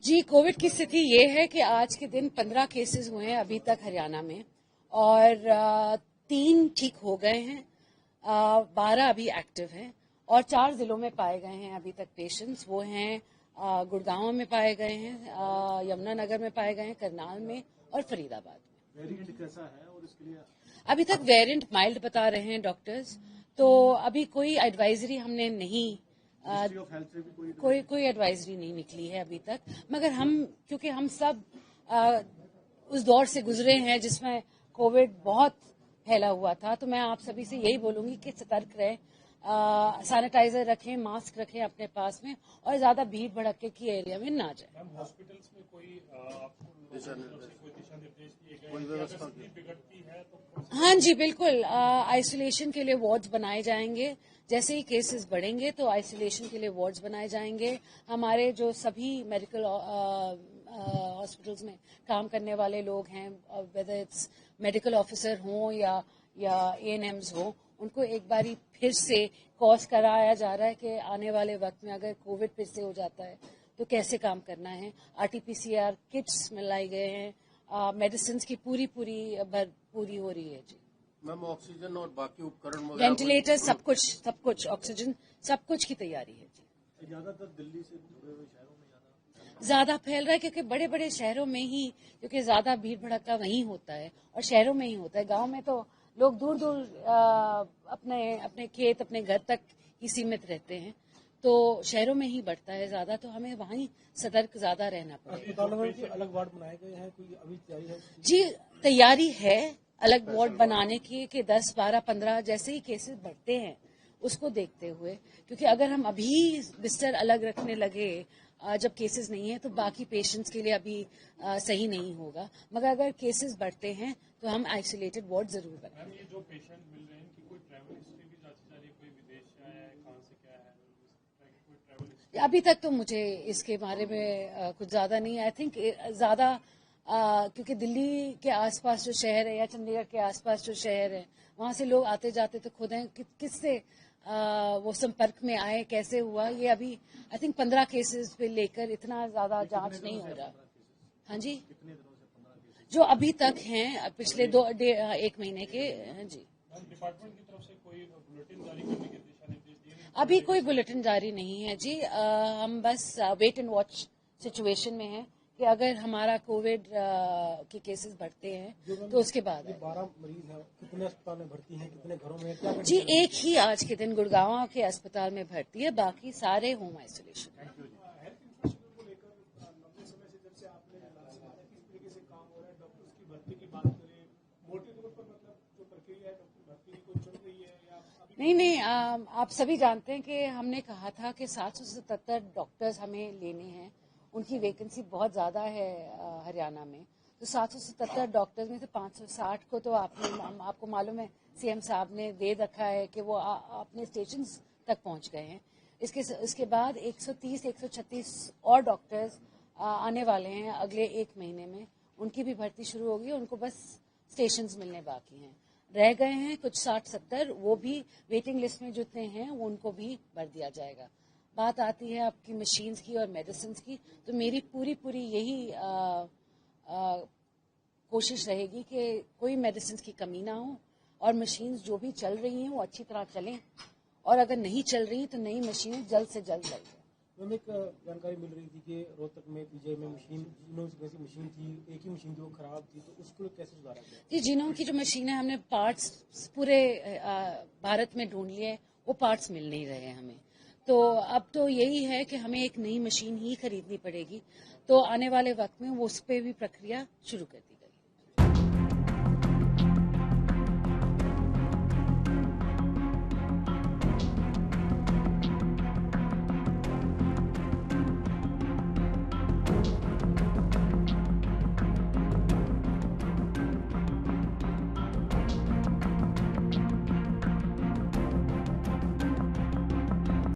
जी, Covid की स्थिति ये है कि आज के दिन 15 केसेस हुए हैं अभी तक हरियाणा में और 3 ठीक हो गए हैं, 12 अभी एक्टिव हैं और 4 जिलों में पाए गए हैं अभी तक पेशेंट्स। वो हैं गुड़गांव में पाए गए हैं, यमुनानगर में पाए गए हैं, करनाल में और फरीदाबाद में। वेरिएंट कैसा है और इसके लिए अभी तक वेरिएंट माइल्ड बता रहे हैं डॉक्टर्स, तो अभी कोई एडवाइजरी हमने नहीं मिनिस्ट्री ऑफ हेल्थ से भी कोई एडवाइजरी नहीं निकली है अभी तक। मगर क्योंकि हम सब उस दौर से गुजरे हैं जिसमें कोविड बहुत फैला हुआ था, तो मैं आप सभी से यही बोलूंगी कि सतर्क रहें, सैनिटाइजर रखें, मास्क रखें अपने पास में और ज्यादा भीड़ भड़के की एरिया में ना जाए। मैम, हॉस्पिटल्स में कोई आपको दिशा निर्देश दिए गए कोई व्यवस्था बिगड़ती है तो हाँ जी, बिल्कुल। आइसोलेशन के लिए वार्ड्स बनाए जाएंगे। जैसे ही केसेस बढ़ेंगे तो आइसोलेशन के लिए वार्ड्स बनाए जाएंगे। हमारे जो सभी मेडिकल हॉस्पिटल्स में काम करने वाले लोग हैं, वेदर इट्स मेडिकल ऑफिसर हों या ANMs हों, उनको एक बारी फिर से कोर्स कराया जा रहा है कि आने वाले वक्त में अगर कोविड फिर से हो जाता है तो कैसे काम करना है। RT-PCR किट्स मिलाई गए हैं, मेडिसिन की पूरी हो रही है जी। मैम ऑक्सीजन और बाकी उपकरण वेंटिलेटर सब कुछ ऑक्सीजन सब कुछ की तैयारी है जी। ज्यादातर दिल्ली से जुड़े हुए शहरों में ज्यादा फैल रहा है क्योंकि बड़े बड़े शहरों में ही, क्योंकि ज्यादा भीड़ भड़का वहीं होता है और शहरों में ही होता है। गांव में तो लोग दूर दूर अपने खेत अपने घर तक ही सीमित रहते हैं, तो शहरों में ही बढ़ता है ज्यादा, तो हमें वहीं सतर्क ज्यादा रहना पड़ेगा। अस्पतालों में भी अलग वार्ड बनाए गए हैं, कोई अभी तैयारी है? जी, तैयारी है अलग वार्ड बनाने की कि 10, 12, 15 जैसे ही केसेस बढ़ते हैं उसको देखते हुए, क्योंकि अगर हम अभी बिस्तर अलग रखने लगे जब केसेस नहीं है तो बाकी पेशेंट्स के लिए अभी सही नहीं होगा। मगर अगर केसेस बढ़ते हैं तो हम आइसोलेटेड वार्ड जरूर बनाएंगे। मैम, ये जो पेशेंट मिल रहे हैं इनकी कोई ट्रैवल हिस्ट्री भी जांची जा रही है? कोई विदेश से आया है, कहाँ से क्या है, कोई ट्रैवल हिस्ट्री? अभी तक तो मुझे इसके बारे में कुछ ज्यादा नहीं, आई थिंक ज्यादा क्योंकि दिल्ली के आसपास जो शहर है या चंडीगढ़ के आसपास जो शहर है वहां से लोग आते जाते तो खुद हैं, किससे वो संपर्क में आए, कैसे हुआ, ये अभी आई थिंक 15 केसेस पे लेकर इतना ज्यादा जांच नहीं हो रहा। हाँ जी, जो अभी तक हैं पिछले 1 महीने के। हाँ जी, डिपार्टमेंट की तरफ से कोई बुलेटिन जारी करने के दिशा निर्देश दिए हैं? अभी कोई बुलेटिन जारी नहीं है जी। हम बस वेट एंड वॉच सिचुएशन में हैं कि अगर हमारा कोविड के केसेस बढ़ते हैं तो उसके बाद 12 मरीज हैं, कितने अस्पताल में भर्ती हैं, कितने घरों में क्या? जी, एक ही आज के दिन गुड़गांव के अस्पताल में भर्ती है, बाकी सारे होम आइसोलेशन। नहीं, आप सभी जानते हैं कि हमने कहा था कि 777 डॉक्टर्स हमें लेने हैं। उनकी वैकेंसी बहुत ज़्यादा है हरियाणा में, तो 777 डॉक्टर्स में से 560 को तो आपको मालूम है CM साहब ने दे रखा है कि वो अपने स्टेशन तक पहुंच गए हैं। इसके बाद 130, 136 और डॉक्टर्स आने वाले हैं अगले 1 महीने में। उनकी भी भर्ती शुरू होगी, उनको बस स्टेशन मिलने बाकी हैं। रह गए हैं कुछ 60-70, वो भी वेटिंग लिस्ट में जितने हैं वो उनको भी भर दिया जाएगा। बात आती है आपकी मशीन्स की और मेडिसिन की, तो मेरी पूरी यही कोशिश रहेगी कि कोई मेडिसिन की कमी ना हो और मशीन्स जो भी चल रही हैं वो अच्छी तरह चलें, और अगर नहीं चल रही तो नई मशीनें जल्द से जल्द चलें। मैम, एक जानकारी मिल रही थी कि रोहतक में PGI में मशीन थी, एक ही मशीन थी, वो खराब थी, तो उसको कैसे सुधारा गया? जी, जिनों की जो मशीन है हमने पार्ट्स पूरे भारत में ढूंढ लिए, वो पार्ट्स मिल नहीं रहे हैं हमें, तो अब तो यही है कि हमें एक नई मशीन ही खरीदनी पड़ेगी। तो आने वाले वक्त में वो उस पर भी प्रक्रिया शुरू कर दी।